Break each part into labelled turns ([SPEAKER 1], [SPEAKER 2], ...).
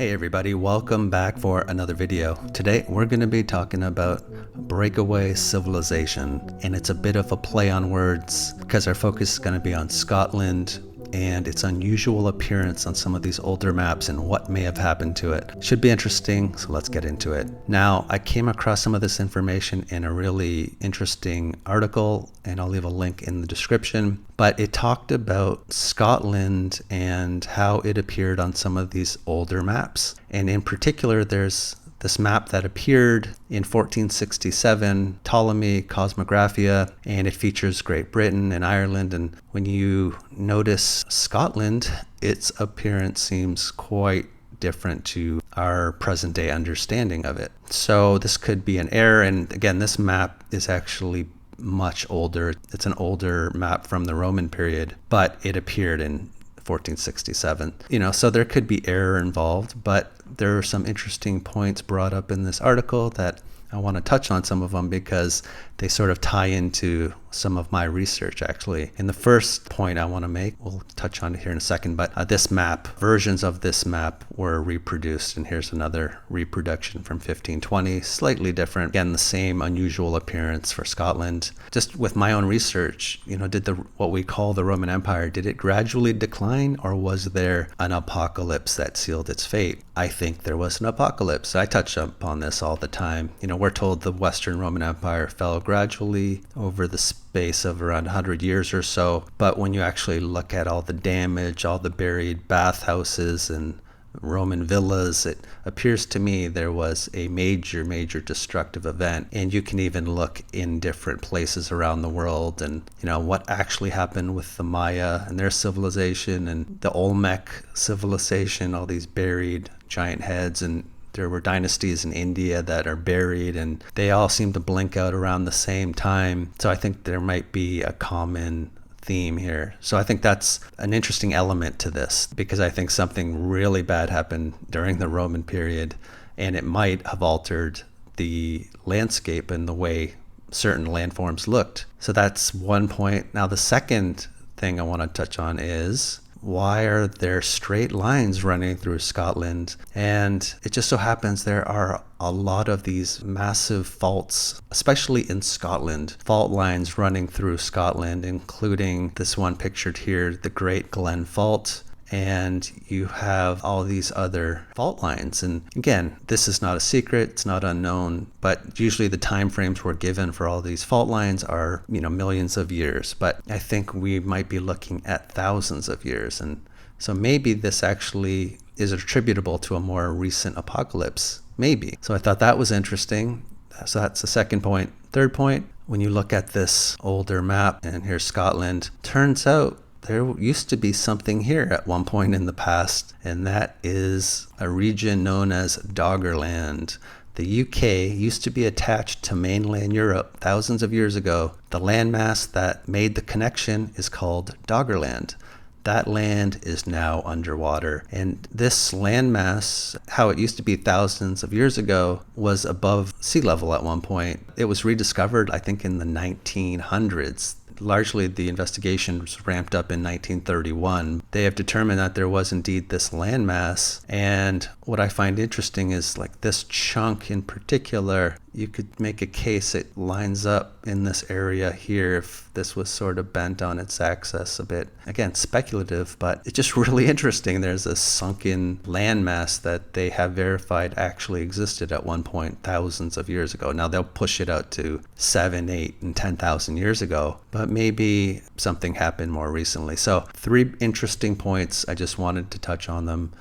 [SPEAKER 1] Hey everybody, welcome back for another video. Today we're going to be talking about Breakaway Civilization, and it's a bit of a play on words because our focus is going to be on Scotland and its unusual appearance on some of these older maps and what may have happened to it. Should be interesting, so let's get into it. Now, I came across some of this information in a really interesting article, and I'll leave a link in the description, but it talked about Scotland and how it appeared on some of these older maps. And in particular, there's this map that appeared in 1467, Ptolemy Cosmographia, and it features Great Britain and Ireland. And when you notice Scotland, its appearance seems quite different to our present day understanding of it. So this could be an error. And again, this map is actually much older. It's an older map from the Roman period, but it appeared in 1467. So there could be error involved, but there are some interesting points brought up in this article that I want to touch on some of them because they sort of tie into some of my research actually. And the first point I want to make, we'll touch on it here in a second, but this map, versions of this map were reproduced, and here's another reproduction from 1520, slightly different. Again, the same unusual appearance for Scotland. Just with my own research, did what we call the Roman Empire, did it gradually decline, or was there an apocalypse that sealed its fate? I think there was an apocalypse. I touch upon this all the time. We're told the Western Roman Empire fell gradually over the space of around 100 years or so. But when you actually look at all the damage, all the buried bathhouses and Roman villas, it appears to me there was a major destructive event. And you can even look in different places around the world and what actually happened with the Maya and their civilization and the Olmec civilization, all these buried giant heads. And there were dynasties in India that are buried, and they all seem to blink out around the same time. So I think there might be a common theme here. So I think that's an interesting element to this, because I think something really bad happened during the Roman period, and it might have altered the landscape and the way certain landforms looked. So that's one point. Now the second thing I want to touch on is, why are there straight lines running through Scotland? And it just so happens there are a lot of these massive faults, especially in Scotland, fault lines running through Scotland, including this one pictured here, the Great Glen Fault. And you have all these other fault lines. And again, this is not a secret, it's not unknown, but usually the time frames we're given for all these fault lines are, millions of years. But I think we might be looking at thousands of years. And so maybe this actually is attributable to a more recent apocalypse, maybe. So I thought that was interesting. So that's the second point. Third point, when you look at this older map, and here's Scotland, turns out there used to be something here at one point in the past, and that is a region known as Doggerland. The UK used to be attached to mainland Europe thousands of years ago. The landmass that made the connection is called Doggerland. That land is now underwater. And this landmass, how it used to be thousands of years ago, was above sea level at one point. It was rediscovered, I think, in the 1900s. Largely, the investigation was ramped up in 1931. They have determined that there was indeed this landmass. And what I find interesting is, like, this chunk in particular, you could make a case it lines up in this area here if this was sort of bent on its axis a bit. Again, speculative, but it's just really interesting. There's a sunken landmass that they have verified actually existed at one point thousands of years ago. Now they'll push it out to 7, 8, and 10,000 years ago, but maybe something happened more recently. So 3 interesting points. I just wanted to touch on them.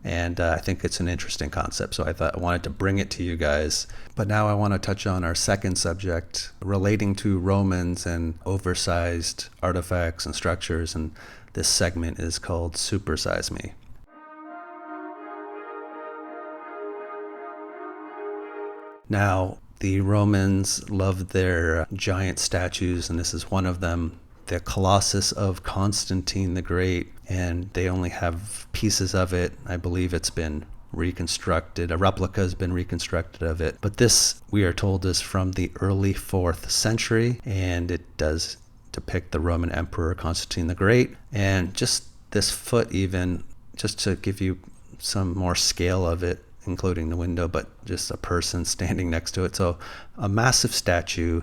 [SPEAKER 1] And I think it's an interesting concept, so I thought I wanted to bring it to you guys. But now I want to touch on our second subject relating to Romans and oversized artifacts and structures, and this segment is called Supersize Me. Now, the Romans loved their giant statues, and this is one of them. The Colossus of Constantine the Great, and they only have pieces of it. I believe it's been reconstructed. A replica has been reconstructed of it. But this, we are told, is from the early 4th century, and it does depict the Roman Emperor Constantine the Great. And just this foot even, just to give you some more scale of it, including the window, but just a person standing next to it. So a massive statue.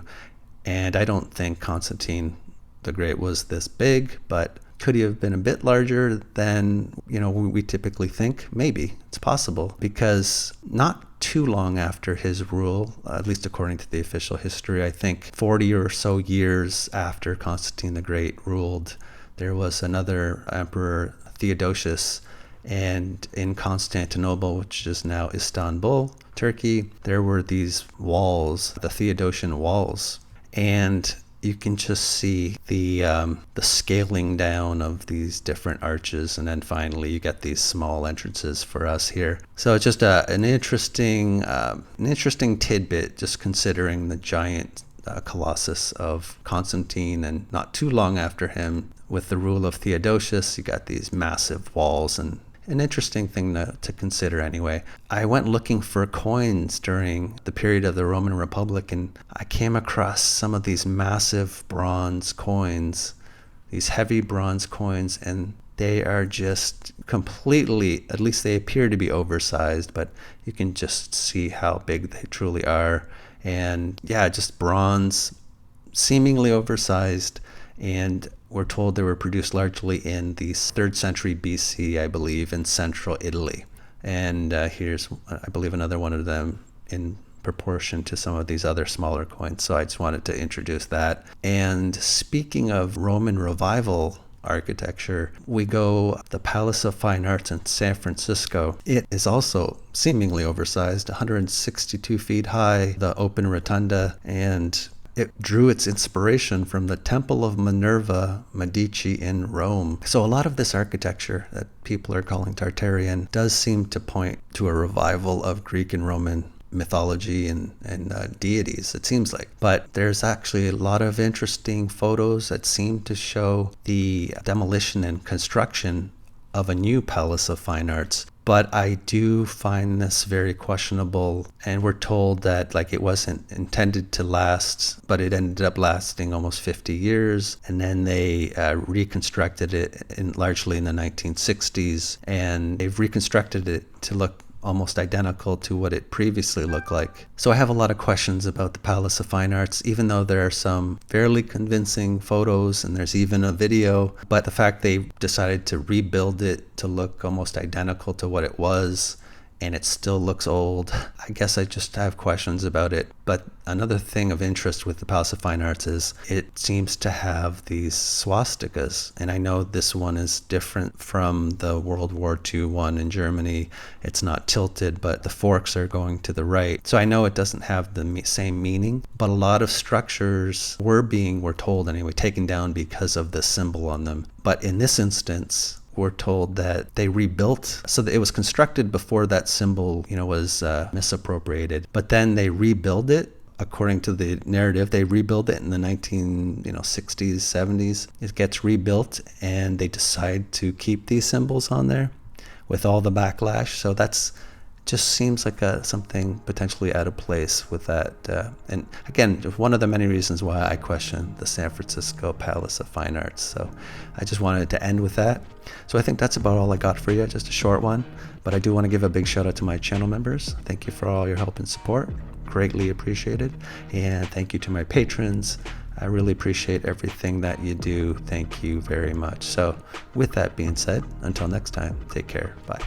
[SPEAKER 1] And I don't think Constantine the Great was this big, but could he have been a bit larger than, we typically think? Maybe. It's possible, because not too long after his rule, at least according to the official history, I think 40 or so years after Constantine the Great ruled, there was another emperor, Theodosius, and in Constantinople, which is now Istanbul, Turkey, there were these walls, the Theodosian walls, and you can just see the scaling down of these different arches, and then finally you get these small entrances for us here. So it's just an interesting tidbit, just considering the giant colossus of Constantine, and not too long after him, with the rule of Theodosius, you got these massive walls, and an interesting thing to consider anyway. I went looking for coins during the period of the Roman Republic, and I came across some of these massive bronze coins, these heavy bronze coins, and they are just completely, at least they appear to be oversized, but you can just see how big they truly are. And yeah, just bronze, seemingly oversized, and we're told they were produced largely in the 3rd century BC, I believe, in central Italy. And here's, I believe, another one of them in proportion to some of these other smaller coins. So I just wanted to introduce that. And speaking of Roman revival architecture, we go the Palace of Fine Arts in San Francisco. It is also seemingly oversized, 162 feet high, the open rotunda, and it drew its inspiration from the Temple of Minerva Medici in Rome. So a lot of this architecture that people are calling Tartarian does seem to point to a revival of Greek and Roman mythology and deities, it seems like. But there's actually a lot of interesting photos that seem to show the demolition and construction of a new Palace of Fine Arts. But I do find this very questionable, and we're told that it wasn't intended to last, but it ended up lasting almost 50 years, and then they reconstructed it largely in the 1960s, and they've reconstructed it to look almost identical to what it previously looked like. So I have a lot of questions about the Palace of Fine Arts, even though there are some fairly convincing photos and there's even a video. But the fact they decided to rebuild it to look almost identical to what it was, and it still looks old, I guess I just have questions about it. But another thing of interest with the Palace of Fine Arts is it seems to have these swastikas. And I know this one is different from the World War II one in Germany. It's not tilted, but the forks are going to the right. So I know it doesn't have the same meaning, but a lot of structures we're told anyway, taken down because of the symbol on them. But in this instance, we're told that they rebuilt, so that it was constructed before that symbol, was misappropriated. But then they rebuild it, according to the narrative. They rebuild it in the 60s, 70s. It gets rebuilt, and they decide to keep these symbols on there with all the backlash. So that's just seems like something potentially out of place with that. And again, one of the many reasons why I question the San Francisco Palace of Fine Arts. So I just wanted to end with that. So I think that's about all I got for you, just a short one. But I do want to give a big shout out to my channel members. Thank you for all your help and support. Greatly appreciated. And thank you to my patrons. I really appreciate everything that you do. Thank you very much. So with that being said, until next time, take care. Bye.